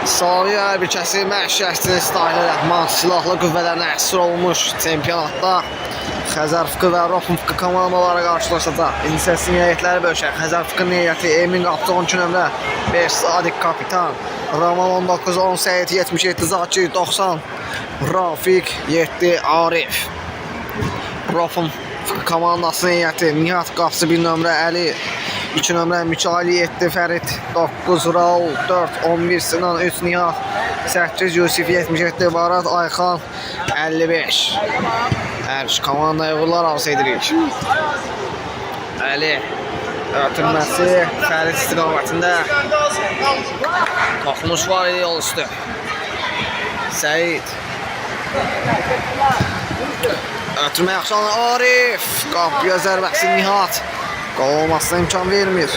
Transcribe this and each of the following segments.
Slaviya hərbiçəsi məşqçisi Tahir Rəhman silahlı qüvvələrinə əsir olmuş çempionatda Xəzərfıqı və Rofınfıqı komandaları qarşılaşacaq. İnisiyativ heyətləri bölüşər. Xəzərfıqın heyəti Emin Qapçı 12 nömrə 5 Sadiq kapitan, Raman 19 10 Səyid 77 Zakir 90 Rafiq 7 Arif. Rofınfıqı komandasının heyəti Nihat Qapçı 1 nömrə Əli 2 nömrə Mikail 7 Fərid 9 Raul 4 11 Sinan 3 Nihat 8 Yusif 77 Barat Ayxan 55. Hər iki komandaya uğurlar arzu edirik. Əli ötürməsi Fərid istiqamətində toxunuş var idi yol üstü. Səyid ötürmə yaxşı alan Arif qapıya zərbəsi Nihat qol olmasına imkan vermir.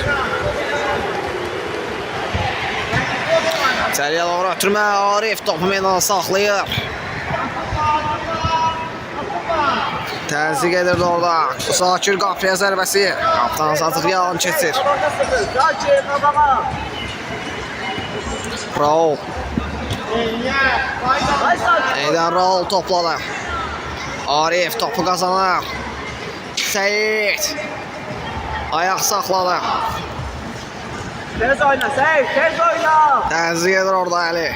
İçəriyə doğru ötürmə Arif topu meydana saxlayır. Təzyiq edirdi orada. Zakir qapıya zərbəsi. Qaptan Sadıq yalan keçir. Raul. Eydən Raul topladı. Arif topu qazanır. Səyid. Ayaq saxladı. Tez oyna Seyit, tez oyna. Təzyiq edir orada Əli.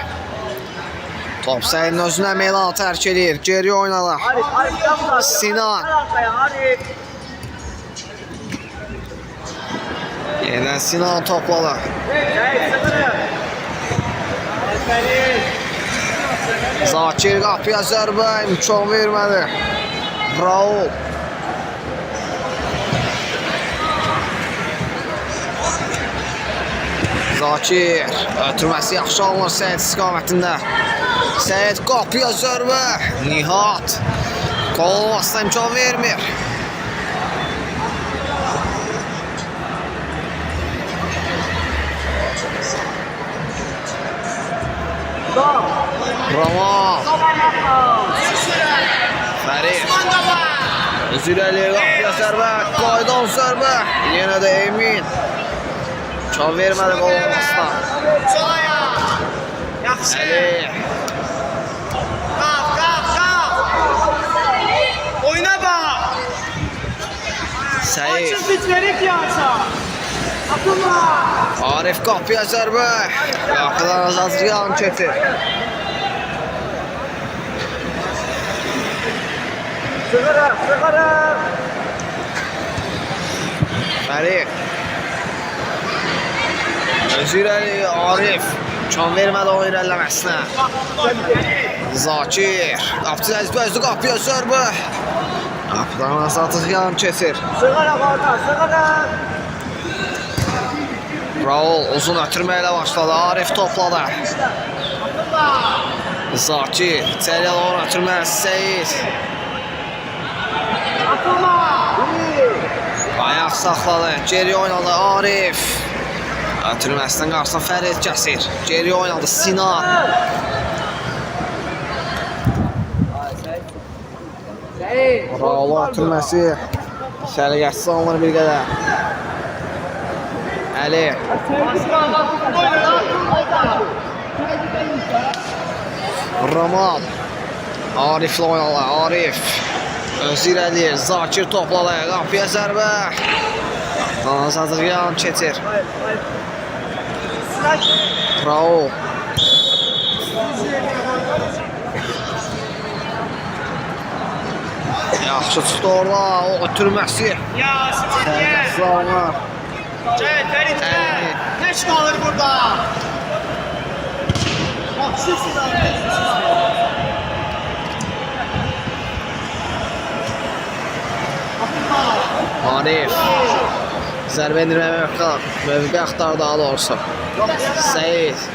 Top Səyidin özünə meydanı tərk edir. Geri oynadı. Sinan. Yenə Sinan topladı. Zakir qapıya zərbə imkan vermədi. Raul. Zakir ötürməsi yaxşı alınır Səyid istiqamətində. Səyid qapıya zərbə. Nihat qol olmasına imkan vermir. Raman Fərid Zirəli qapıya zərbə. Qaydan zərbə. Yenə də Emin imkan vermədi qol olmasına. Əli Oyna bax. Səyid. Açın bitləri yansa. Atılma. Arif qapıya zərbə. Qapıdan azazı yan keçir. Sığırıq, sığırıq. Fərid. Özürəli Arif. İmkan vermədi o irəliləməsinə. Zakir. Qapçı Əziz Bəzli qapıya zərbə. Qapıdan azadlıq yan keçir. Sığırıq orada, sığırıq. Raul uzun ötürmə ilə başladı. Arif topladı. Zakir. İçəriyə doğru ötürmə. Səyid. Ayaq saxladı. Geri oynadı Arif. Ötürməsindən qarşısına Fərid kəsir. Geri oynadı Sinan. Raul ötürməsi. Səliqəsiz alınır bir qədər. Əli. Raman. Arif'lə oynadı. Arif. Özü irəlir. Zakir topladı. Qapıya zərbə. Azadlıq yan keçir. Raul. Yaxşı çıxdı orada. O ötürməsi. Səliqəsiz alınır. Ferit, kaç kalır burada? Arif. Zərbə endirmə mövqe axtar daha doğrusu. Səyid.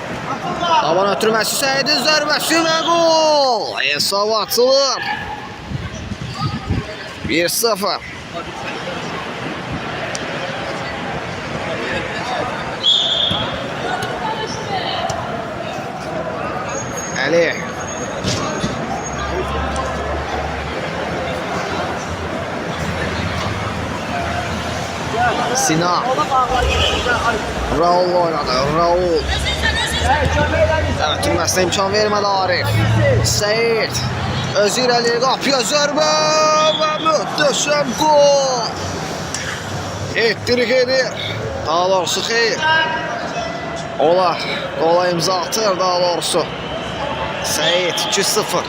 Taban ötürməsi Səyidin zərbəsi və qol. Hesab açılır. 1-0. Əli. Sinan. Raul oynadı. Raul. Ötürməsinə imkan vermədi Arif. Seyid özü irəli qapıya zərbə və möhtəşəm gol. Ettirik edir. Daha doğrusu xeyr. Ola qola imza atır daha doğrusu. Seyid 2-0.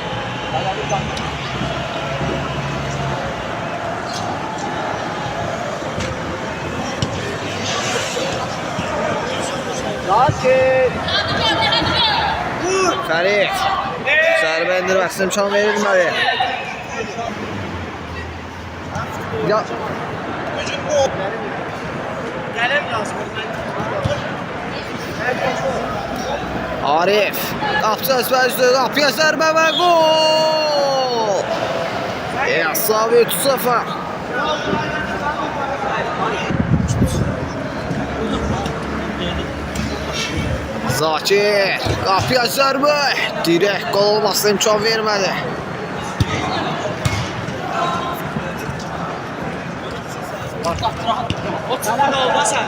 Sakin. Fərid zərbə endirməsinə imkan verilmədi. Ya Gələm lazım. Arif qapısı özbə-üzdü, qapıya zərbə və gol! Hesab 3-0. Zakir qapıya zərbə, direkt gol olmasına imkan vermədi. O çıxın olma sən.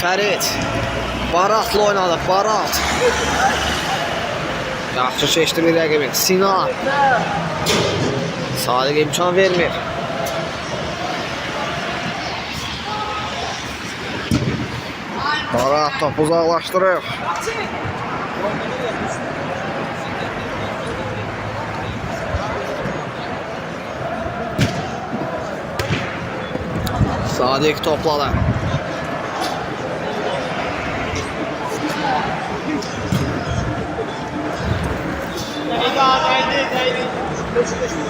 Fərid Baratla oynadı, Barat. Yaxşı keçdi bir rəqibin. Sinan Sadiq imkan vermir. Barat topu uzaqlaşdırır. Sadiq topladı.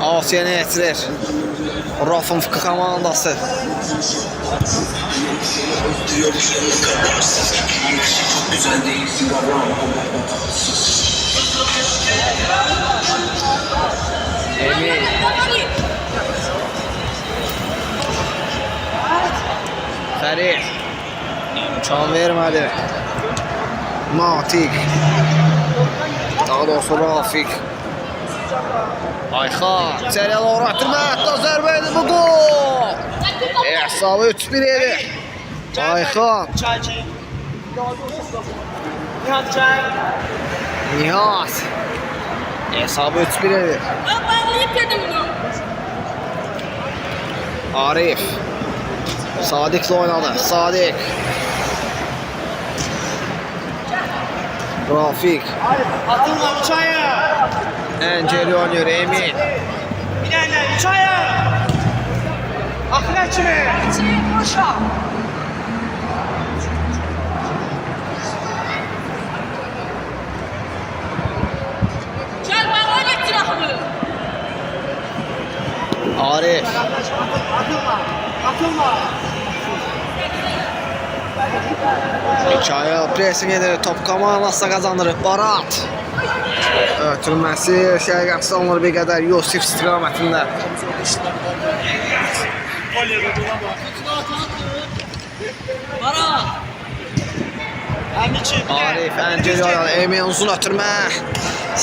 Asiyanı yetirir. Rafın Fıkı komandası. Emin. Fərid imkan vermədi. Natik. Daha doğrusu Rafik. Ayxan içəriyə doğru ötürmə. Hətta zərbə idi bu gol. Hesabı 3-1 edir. Ayxan. Nihat. Hesabı 3-1 edir. Arif. Sadiq'le oynadı. Sadiq. Rafik. Atılma uçaya. Enceli oynuyor Emin. Bilenler uçaya. Akla kimi. Aşağı. Arif. Atılma. Mikael pressing edir. Top komandasına kazandırır. Barat. Ötürməsi şəriqəsi alınır bir qədər Yusif istiqamətində. Arif Ənceli oynadı. Emin uzun ötürmə.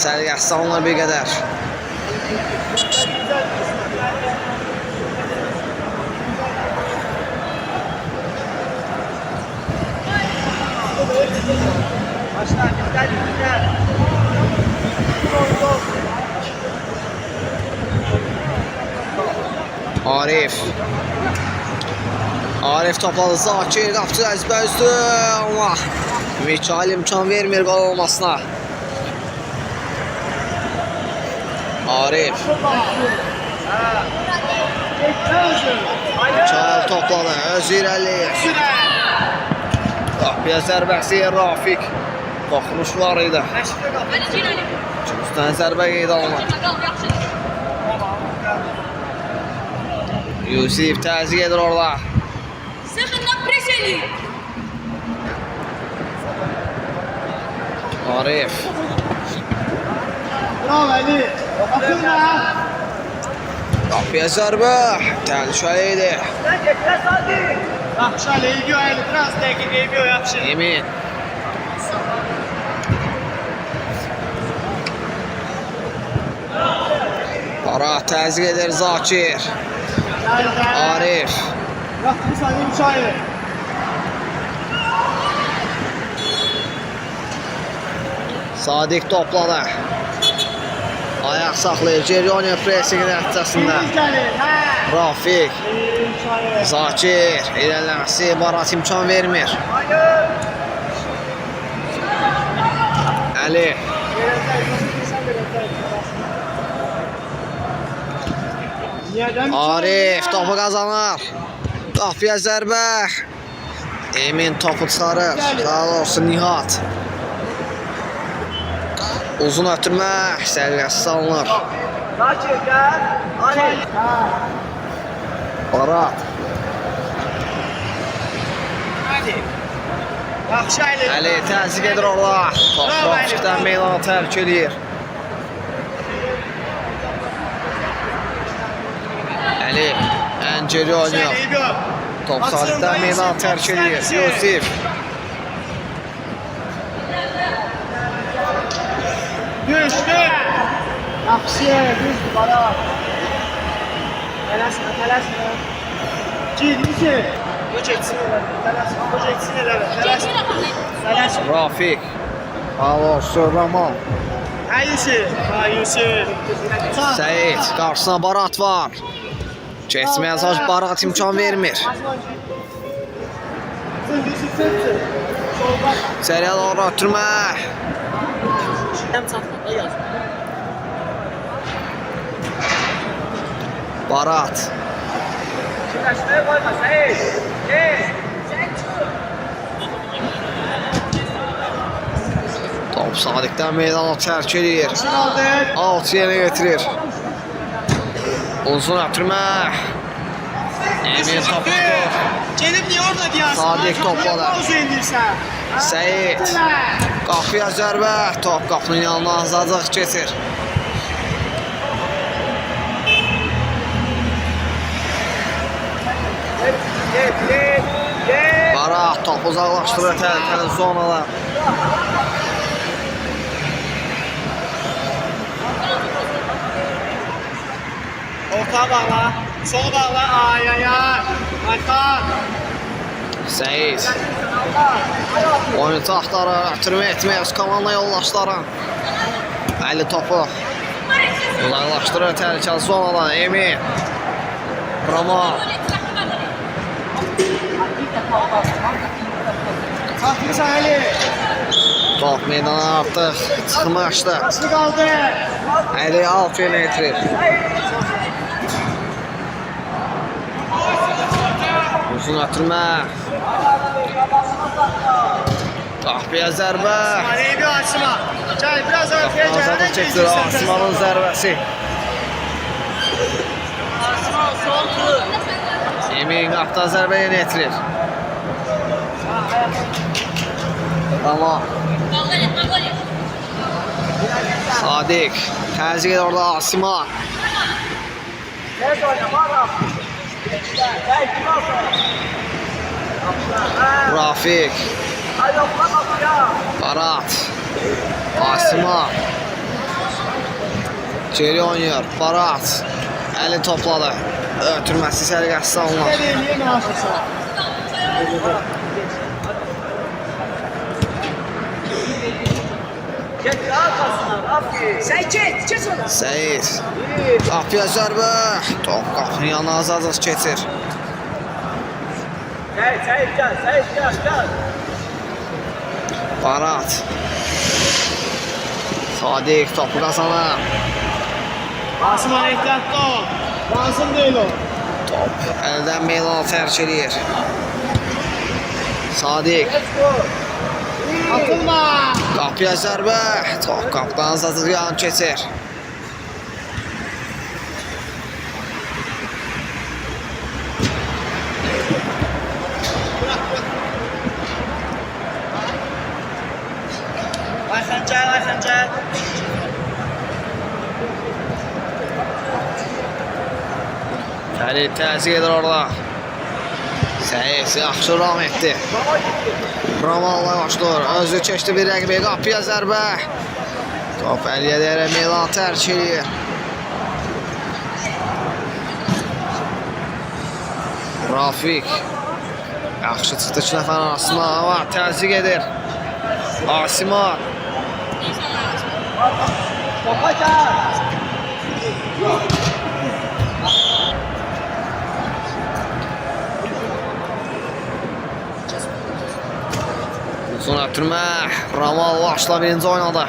Şəriqəsi alınır bir qədər. Başlar, bizler. Arif. Arif topladı. Zakir qapçı əzbəzdü. Amma Mikael imkan vermir gol olmasına. Arif. Mikael topladı. Öz irəli. Qapıya zərbəsi Rafik. Toxunuş var idi. Üstdən zərbə qeyd alınır. Yusif təzyiq edir orada. Arif. Bravo Ali. Atılma. Qapıya zərbə. Təhlükəli idi. Yaxşı Ali, ilgi oynadı. Biraz dəqiq ilgi yaxşı. Emin. Barat təzyiq edir Zakir. Arif. Yaptırsan imkanı. Sadiq topladı. Ayaq saxlayır. Ceryonya pressingin nəticəsində. Gəlir, hə. Rafiq, İmkanı. Zakir irəliləməsi Barat imkan vermir. Hayır. Əli, Niyədən? Arif topu qazanır. Qapıya zərbə. Emin topu çıxarır. Daha doğrusu Nihat. Uzun ötürmə səviyyəsi salınır. Zakir, gəl. Ali. Hə. Barat, Hadi. Yaxşı Əli. Əli təzyiq edir orada. Top Rafiqdən meydana tərk edir. Əli, Ənceli oynayır. Top Sadiqdən meydana tərk edir. Yusif. Düşdü. Yaxşı, düzdür bana. Tələsmə, tələsmə. Gir, Yusuf. Bu geçsin elə. Tələsmə, bu geçsin elə. Tələsmə. Tələsmə. Rafiq. Alosu Raman. Hə Yusuf. Hə Yusuf. Səyid. Qarşısına Barat var. Keçməyə çalışır. Barat imkan vermir. Yusuf, sözsün. Solda. İçəriyə doğru ötürmə. Həm çatmada yaz. Barat. Çiləşməyə qoyma, Səyid. Gel. Top Sadiqdən meydana tərk edir. Qaldı. Alt yerə getirir. Uzun ötürmə. Emin topu tutur. Gelip niye orada diyorsun? Sadiq topladı. Pauzu indirsən. Səyid. Qapıya zərbə. Top qapının yanına azacıq keçir. Gel. Barat top uzaqlaşdırır təhlükəli zonalar. Orta bağla. Sol bağla. Ay ay ay. Arka. Səyid. Oyuncu axtarır. Ötürmə etmək öz komanda yoldaşları. Əli topu uzaqlaşdırır təhlükəli zonadan. Emin. Rama. Kalkmışsan Ali. Top meydana artıq çıxmışdı. Nasıl kaldı? Əli alt yerə getirir. Uzun ötürmə. Qapıya zərbə. Ali'yi bir açma. Gel biraz arkaya gel. Azadlıq çəkdir Asimanın zərbəsi. Asma sol tur. Emin qapıdan zərbə yenə yetirir. Tamam. Sadiq. Təzyiq edir orada Asiman. Nerede oyna? Bağla. Gel kim alsın? Rafiq. Hadi okula bak ya. Barat. Asiman. Geri oynayır. Barat. Əli topladı. Ötürməsi səliqəsi alınır. Gel eliye mi alsın? Geç arkasına. Aferin. Sen geç onu. Səyid. Qapıya zərbə. Top qapının yanına azadıq keçir. Gel, gel. Barat. Sadiq topu qazanır. Asman ehtiyatlı ol. Lazım değil o. Top əldən meydana tərk edir. Sadiq. Atılma. Qapıya zərbə. Top qapıdan azadıq yan keçir. Ayxancel. Əli təzyiq edir orada. Səyid yaxşı ram etdi. Ramanla başlayır. Özü keçdi bir rəqibi. Qapıya zərbə. Top Əliyə deyərək meydan tərk edir. Rafik. Yaxşı çıxdı 2 nəfər arasına. Ama təzyiq edir. Asiman. Topa gel. Uzun ötürmə. Ramal başla birinci oynadı.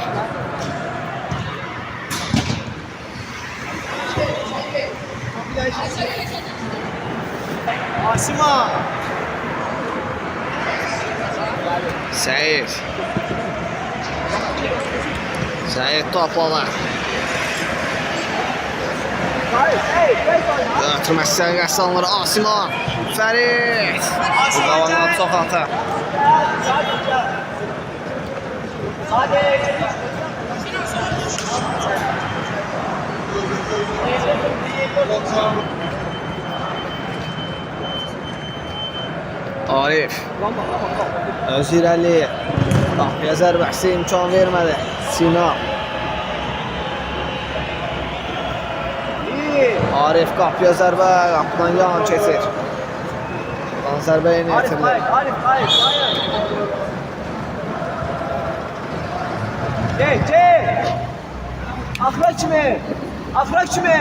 Asima. Seyit. Seyit topladı. Ötürməsi səviyyəsi alınır. Asiman. Fərid. Bu qalanlar çox atır. Arif. Öz irəli. Qapıya zərbəsi imkan vermədi. Sinan. Arif qapıya zərbə. Qapıdan yan keçir. Qapıdan zərbə yeni yetirilir. Hayır. Gel. Akra kimi.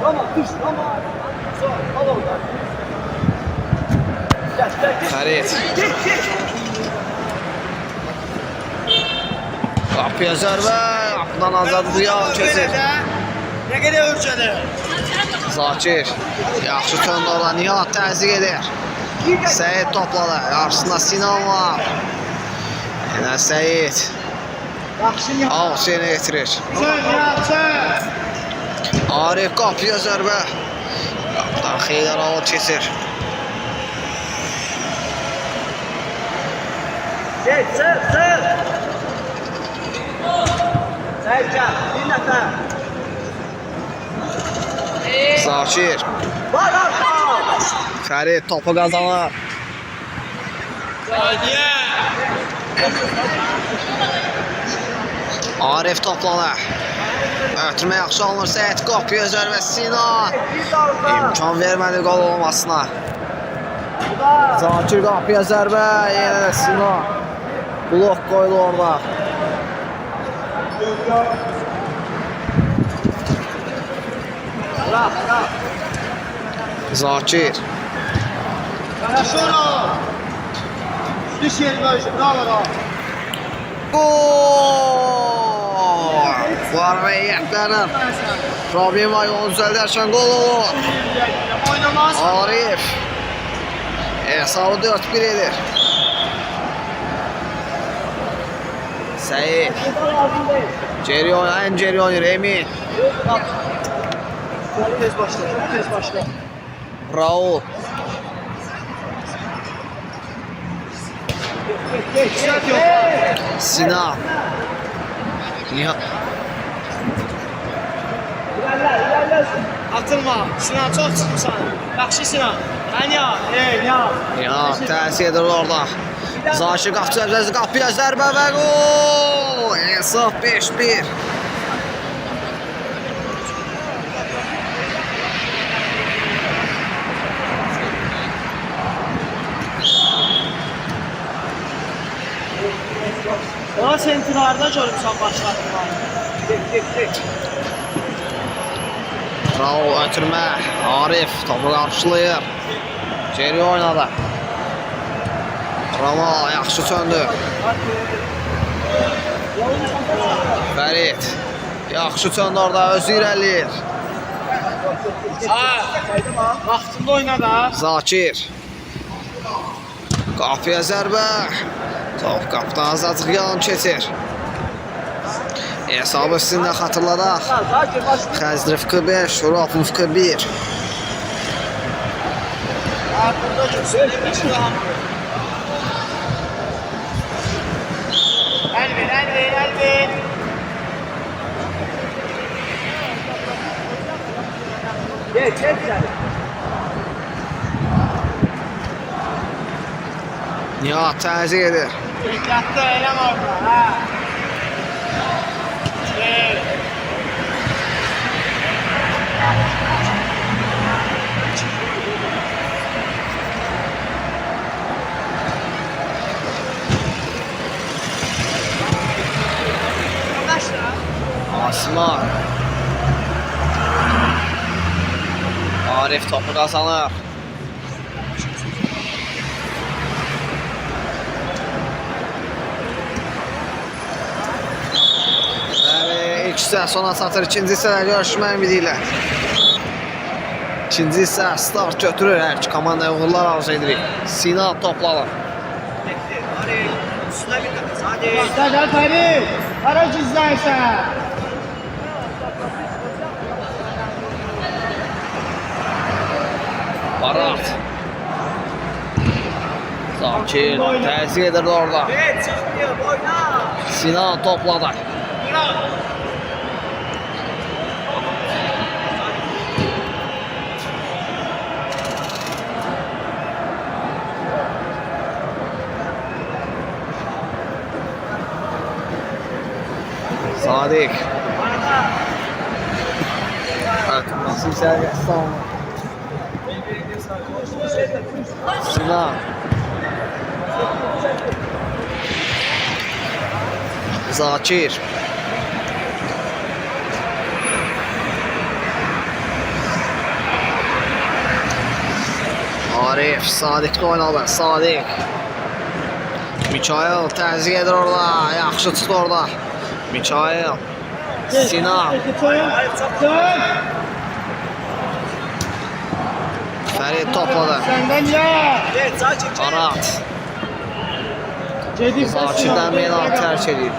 Rama. Düş, Rama. Sonra, al oradan. Gel. Fərid. Git. Qapıya zərbə. Qapıdan azad yan keçir. Ne kadar ölçədi? Zakir. Yaxşı töndə olan Nihat təzyiq edir. Seyit topladı. Qarşısında Sinan var. Yenə Seyit. Ağız yenə getirir. Arif qapıya zərbə. Qapıdan xeyli rahat keçir. Geç, sır. Seyircan, bir nəfər. Zakir. Var. Fərid topu qazanır. Arif topladı. Ötürmə yaxşı alınır. Seyit qapıya zərbə. Sinan. İmkan vermədi qol olmasına. Zakir qapıya zərbə. Yenə də Sinan. Blok qoydu orada. Bırak. Zakir. Хорошо. Düş yerine bravo. Gol! Var heyətlərin problemi yolu düzəldərkən qol olur. Oynamaz. Arif. Hesabı 4-1 edir. Seyit. Geri oynayır Emin. Tez başla. Raul. Sinan. Nihat. Atılma. Sinan çok çıkmışsan. Yaxşı Sinan. Ya. Nihat təsir edir orada. Zakir qapıya zərbə və gol. Hesab 5-1. Ona sentrlarda görmüşsən başlatma. Dik. Raul ötürmə. Arif topu qarşılayır. Geri oynadı. Ramal yaxşı söndü. Fərid. Yaxşı söndü orada. Özü irəliyir. Vaxtında oyna da. Zakir. Qapıya zərbə. Top qapıdan azadlıq yan keçir. Hesabı sizinlə xatırladaq. Xəzrif 45, Şurafov 41. Burada görsün. Elvin. Geç sen. Nihat təzyiq edir. Dikkatli eylem orada. Sinan. Arif topu kazanır. Ve ilk hisse sona çatır. İkinci hissədə görüşmək ümidi ilə. İkinci hissə start götürür. Hər iki komandaya uğurlar arzu edirik. Sinan toplanır. Gel Ferit. Araç izlersen. Barat. Zakir təzyiq edir orada. Sinan topladı. Sadik. Nasıl servis sağlam. Sinan. Zakir. Arif, Sadik oynadı. Sadik. Mikail təzyiq edir orada. Yaxşı çıxdı orada. Mikail. Sinan. Ferit topladı. Senden ya. Arat. Zakir'den meydanı terk edeyim.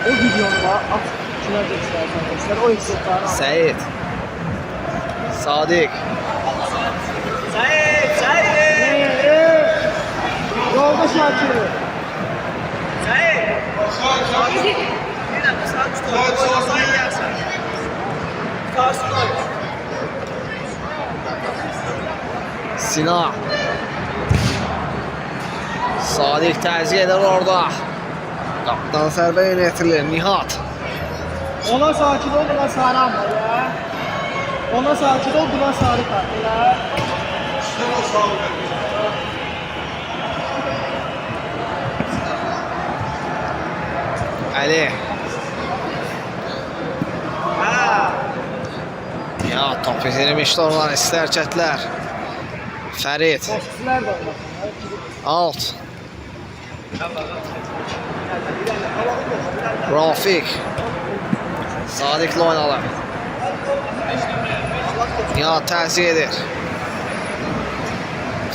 O videonu at. Şuna da istersen göster. O eksiklerini al. Seyit. Sadik. Yolda Şakir. Sinan. Sadik təzyiq edir orada. Qaptan sərbə yönetilir. Nihat. Ona sakin ol, buna sarı ama ya. Ona sakin ol, buna sarı kart ya. Ali. Ya top izlemişti oradan ister hareketler. Ferit. Boşçular da olmasın. Alt. Rafik. Sadik'le oynadı. Ya təzyiq edir.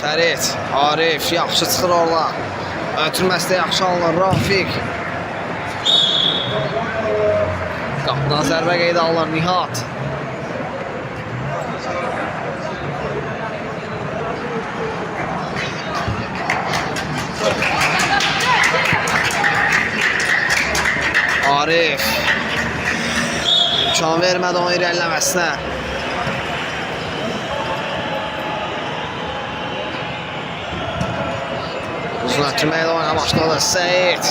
Ferit. Arif yaxşı çıxır orada. Ötürməsi də yaxşı alınır. Rafik. Qapıdan zərbə qeydə alınır. Nihat. Arif. İmkan vermədi onun irəliləməsinə. Uzun ötürməklə oynamışdı Seyit.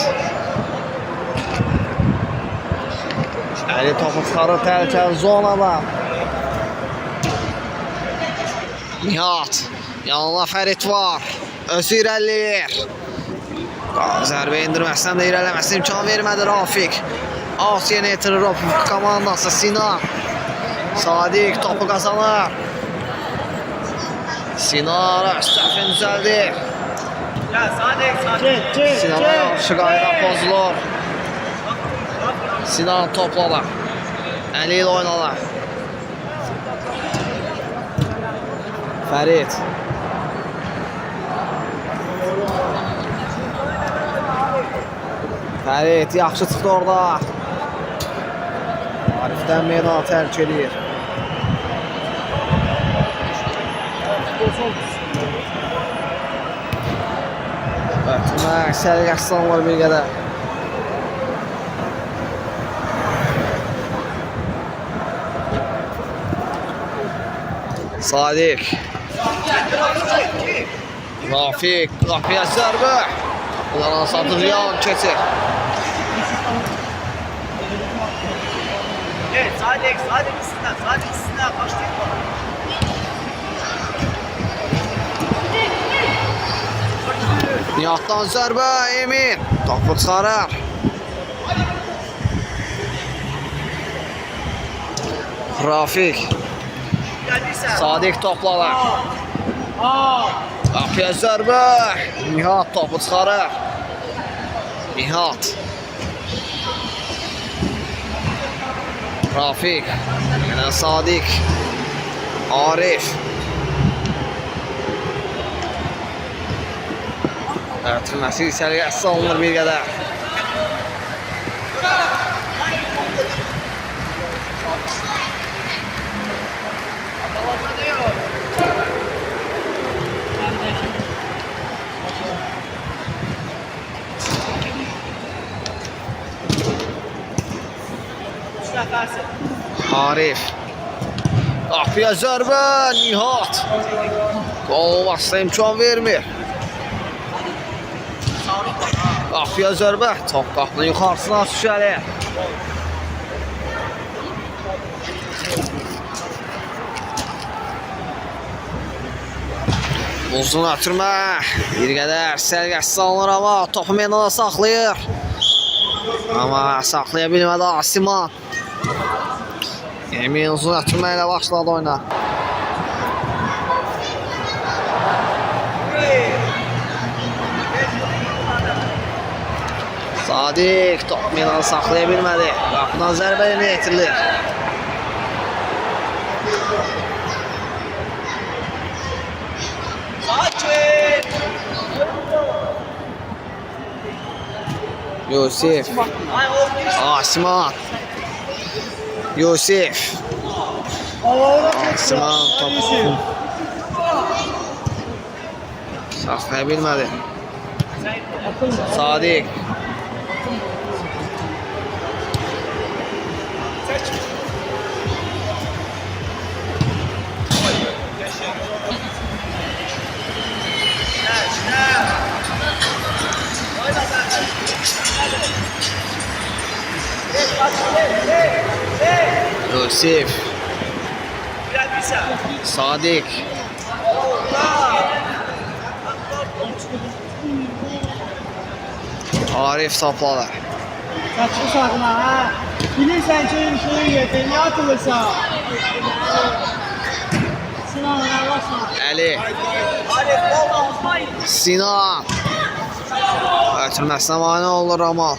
Əli topu çıxarır təhlükəli zonada. Nihat. Yanına Ferit var. Özü irəliləyir. Zərbə indirməsinə də irəliləməsinə imkan vermədi Rafik. Asiya yetirir Rafik komandası Sinan. Sadik topu kazanır. Sinan Öztəfin düzəldi. Sinan'a yaxşı qayda pozulur. Sinan topladı. Əli ilə oynadı. Ferit. Ferit yaxşı çıxdı orada. Arif'dən meydanı tərk edir. Ötürmək, səliqəsiz var bir qədər. Sadiq. Rafiq. Qapıya zərbə. Bunların Sadıryan keçir. Evet, Sadik ikisinden başlayalım. Nihatdan zərbə, Emin. Topu çıxarır. Rafiq. Sadiq topladı. Qapıya zərbə. Nihat topu çıxarır. Nihat. Rafiq. Yenə Sadiq. Arif. Artırması içəriyə salınır bir qədər. Arif. Qapıya zərbə, Nihat. Qol olmazsa imkan vermir. Qapıya zərbə, top qapının yuxarısına düşəlir. Uzun ötürmə, bir qədər sərgəsi salınır amma topu meydana saxlayır. Amma saxlaya bilmədi Asiman. Emin uzun ötürmə ilə başladı oyuna. Sadiq top meydana saxlaya bilmədi. Qapıdan zərbə ilə yetirilir. Yusif. Asiman. Yusif. Asiman topu saxlaya bilmədi. Sadiq. Yusif. Sadiq. Arif topladı. Kaçı sakma ha. Bilirsen ki şeyi yeter, niye atılırsa? Sinan Allah'ına. Ali. Sinan. Ötürməsinə mane olur Ramal.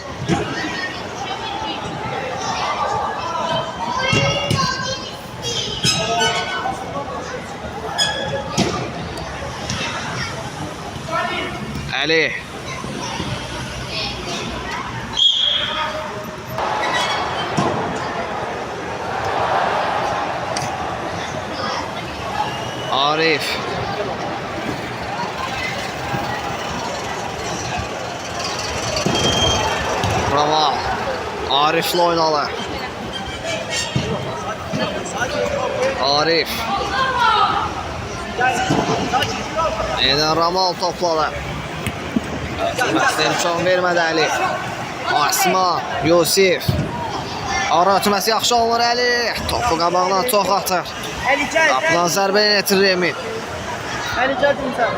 Ali. Arif. Ramal. Arif'le oynalı. Arif. Yenə Ramal topladı. İmkan vermədi Əli. Asma, Yusif. Ara ötürməsi yaxşı olur Əli. Topu qabağından çox atır. Qapıdan zərbə yetirir Emin. Əli gəldin sən.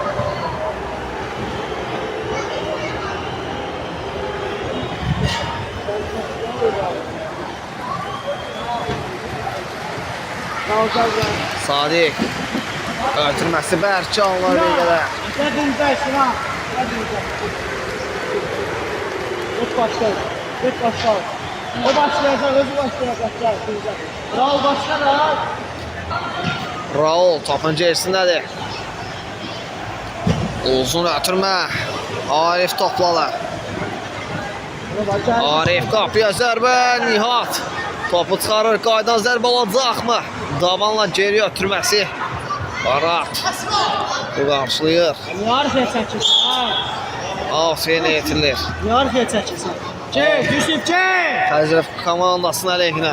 Sadiq. Ötürməsi bərk alınır bir qədər. Gəldin sən ha. Geç başla. Geç başla. O başlayacaq, özü başlayacaq. Raul başla Raul. Raul topun gerisindədir. Uzun ötürmə. Arif topladı. Arif qapıya zərbə. Nihat. Topu çıxarır. Qaydan zərbə olacaqmı? Davanla geri ötürməsi. Barat. Bu qarşılayır. Niyə arifə çəkirsən ha? Aferin yetirilir. Niyə arifə çəkirsən? Gel, Yusuf gel. Xəzrəf komandasının əleyhinə.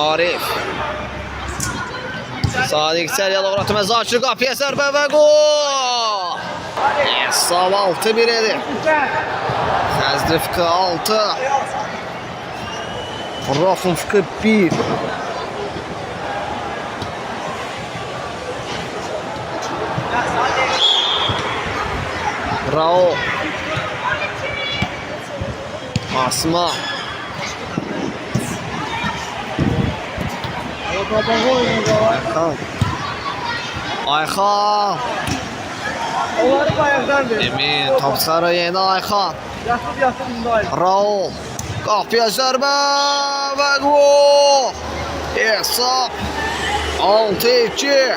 Arif. Sadiq içəriyə doğru atma. Zakir qapıya zərbə və gol. Hesab 6-1 edir. Xəzrifqi 6. Rafunfqi 1. Bravo. Asma. Ayxan. Onları bayaqdan ver. Emin topçulara yeni Ayxan. Yatıb indi. Raul. Qapıya zərbə və gol. Hesab 6-2.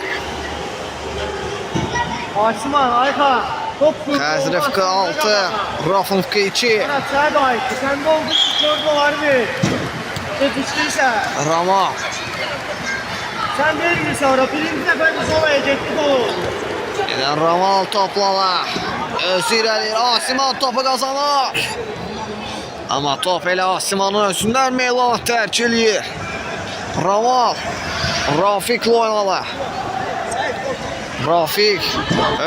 Asman, Ayxan. Top vurdu. Xəzrifqi 6. Rafunfqi 2. Sən də Ayxan. Sən də oldu. 4 dolar ver. Yetişdirsən. Rama. Sen verir sonra birinci defa Mustafa'ya getdi gol oldu. Edən Ramal toplama. Özü irəlir. Asiman topu qazanır. Amma top elə Asimanın özündən Meylanı tərk eləyir. Ramal. Rafiqlə oynadı. Rafiq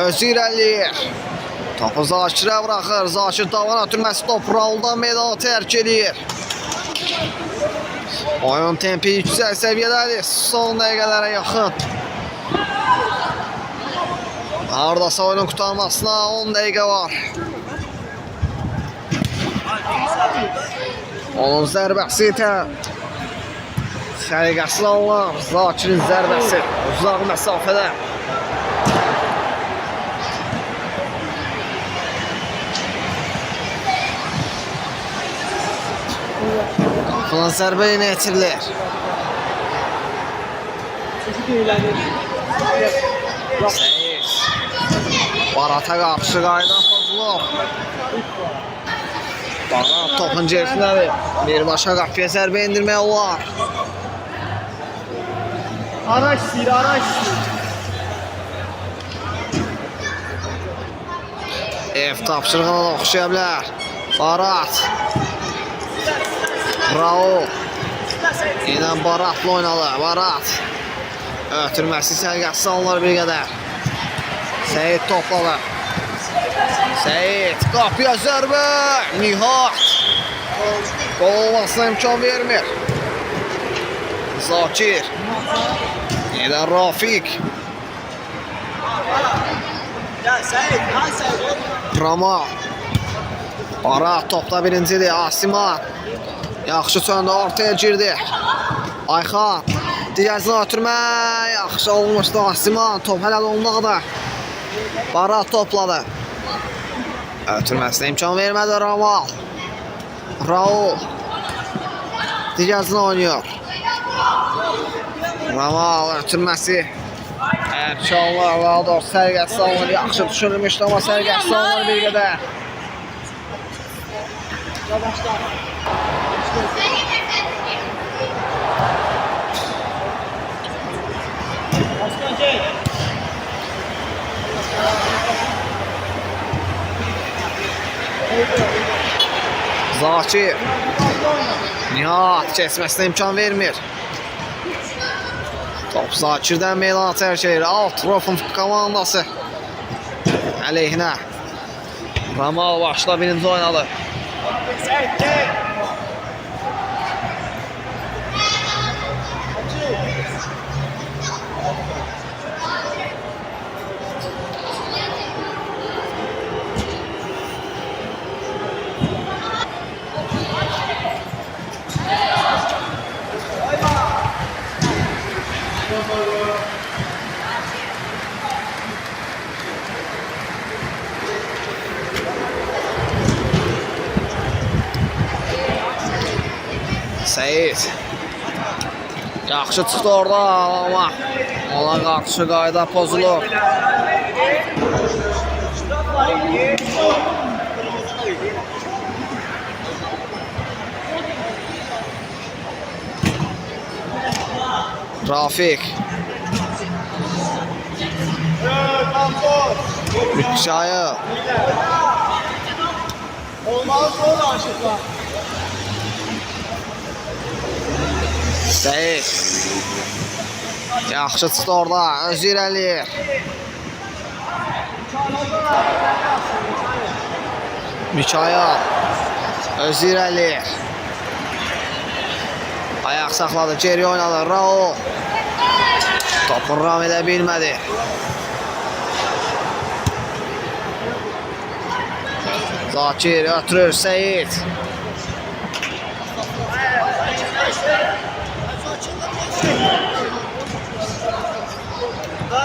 özü irəliyir. Topu Zakirə bıraxır. Zakir davan ötürməsi top Rauldan Meylanı tərk eləyir. Oyun tempi yüksək səviyyədədir. Son dəqiqələrə yaxın. Hardasa oyunun qurtarmasına 10 dəqiqə var. Onun zərbəsi səliqəsiz alınır. Zakirin zərbəsi uzaq məsafədə. Falan zərbə yenə etirilir. Seyir. Barata qarşı qayda pozulur. Barat topun gerisindədir. Birbaşa qapıya zərbə indirmək olar. Araç istəyir, araç istəyir. Ev tapşırığına da oxşaya bilər. Barat. Raul. Yenə Baratla oynadı. Barat. Ötürməsi sərgəsi alınır bir qədər. Seyid topladı. Seyid qapıya zərbə. Nihat. Gol olmasına imkan vermir. Zakir. Yenə Rafiq. Rama. Barat topda birincidir. Asiman. Yaxşı söndü, ortaya girdi. Ayxan. Digəzinə ötürmə. Yaxşı olmuşdu Asiman. Top hələ də ondaqda. Barat topladı. Ötürməsinə imkan vermədi Ramal. Raul. Digəzinə oynuyor. Ramal ötürməsi. Ərçanlar, Valdor sərgəsi alınır. Yaxşı düşünülmüşdü, amma sərgəsi alınır bir qədər. Zakir. Nihat kesməsinə imkan vermir. Top Zakirdən Meylana tərk edir. Alt Rafunfqi komandası əleyhinə. Ramal başla birinci oynadı. Seyid. Yaxşı çıxdı orada amma ona qarşı qayda pozulur. Rafiq. Bütçayı. Olmaz gol aşıklar. Seyid. Yaxşı çıxdı orada. Özü irəliyir. Mikael. Özü irəliyir. Ayaq saxladı. Geri oynadı. Raul. Topunu ram edə bilmədi. Zakir ötürür. Seyid.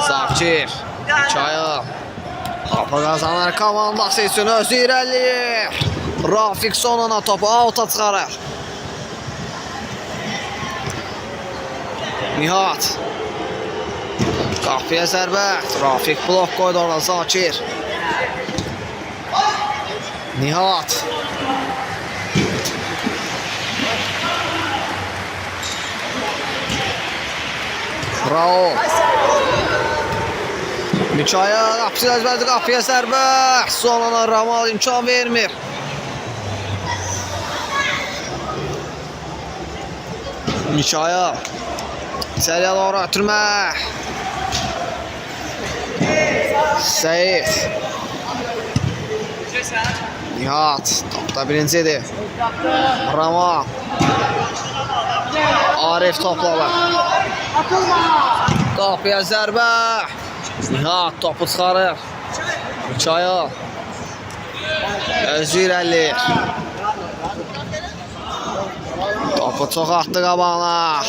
Zakir. Mikael. Topu kazanır komandası üçün özü irəliyir. Rafik sonuna topu outa çıxarır. Nihat. Qapıya zərbə. Rafik blok qoydu orada. Zakir. Nihat. Raul. Mikael qapısı əzbərdi. Qapıya zərbə. Sonuna Ramal imkan vermir. Mikael. İçəriyə doğru ötürmə. Seyid. Nihat. Topda birincidir. Ramal. Arif topladı. Qapıya zərbə. Nihat topu çıxarır. Mikael. Özü irəliyir. Topu çox atdı qabağına.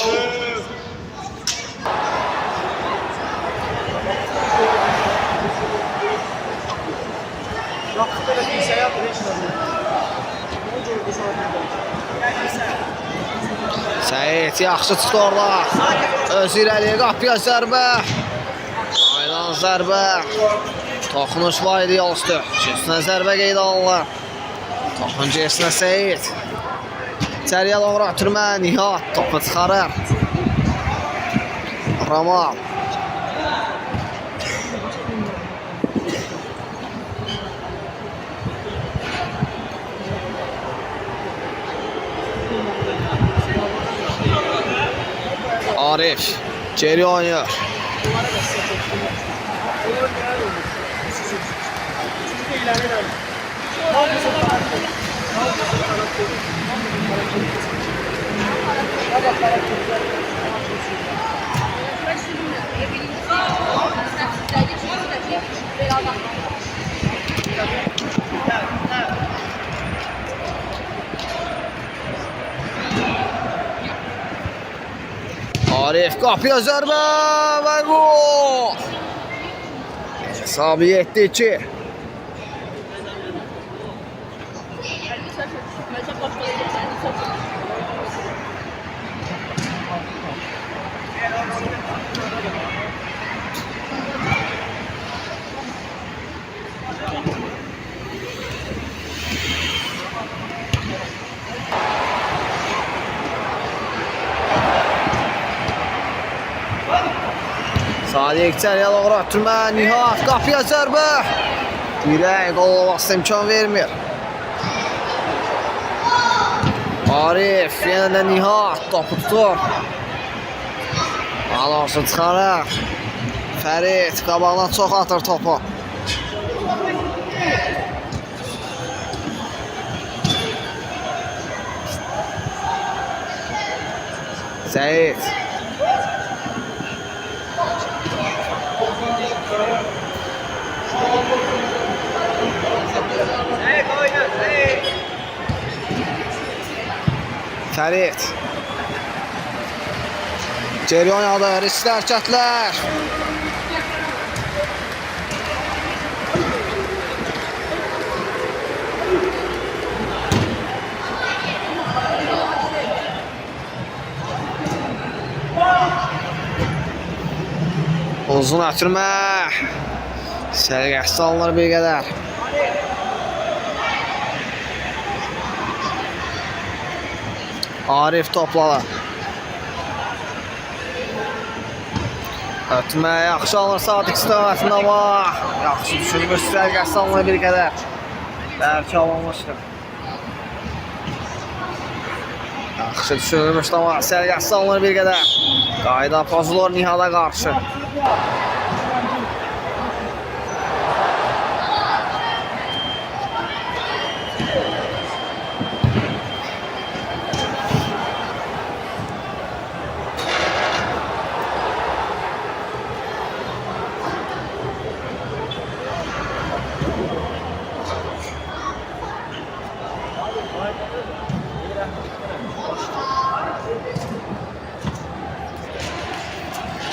Seyid yaxşı çıxdı orada. Özü irəliyə qapıya zərbə. Aydan zərbə. Toxunuş var idi yol üstü. Gesinə zərbə qeydə alınır. Toxun gesinə Seyid. İçəriyə doğru ötürmə. Nihat topu çıxarır. Ramal. Arif geri oynuyor. Arif kapıya zərbə və gol. Hesabı 7-2. Sadiq içəriyə doğru ötürmə. Nihat qapıya zərbə. Dirək qol olması imkan vermir. Arif yenə də Nihat topu tutur. Alorsun çıxarır. Fərid qabağına çox atır topu. Seyid. Fərid. Geri oynadı. Riskli hərəkətlər. Uzun ötürmə. Sərgəsi alınır bir qədər. Arif topladı. Ötmə yaxşı alınır Sadiq istiqamətində amma yaxşı düşürmüş sərgəsi alınır bir qədər. Bəlkə alınmışdır. Yaxşı düşürülmüş ama sərgəsi alınır bir qədər. Qayda pozulur Nihada qarşı.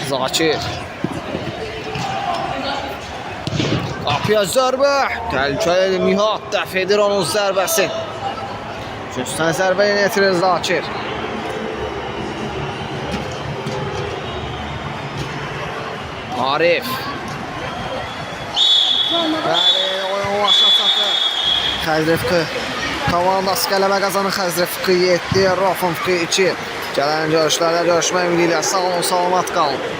Zakir. Qapıya zərbə. Təhlükəli Nihat dəf edir onun zərbəsi. Üstdən zərbə yenə yetirir Zakir. Arif. Bəli, oyun başlatdı. Xəzrəfqi. Komandası qələbə qazanır. Xəzrəfqi 7, Rafonqi 2. Gələn görüşlərdə görüşmək ümidiyle. Sağ olun, salamat qalın.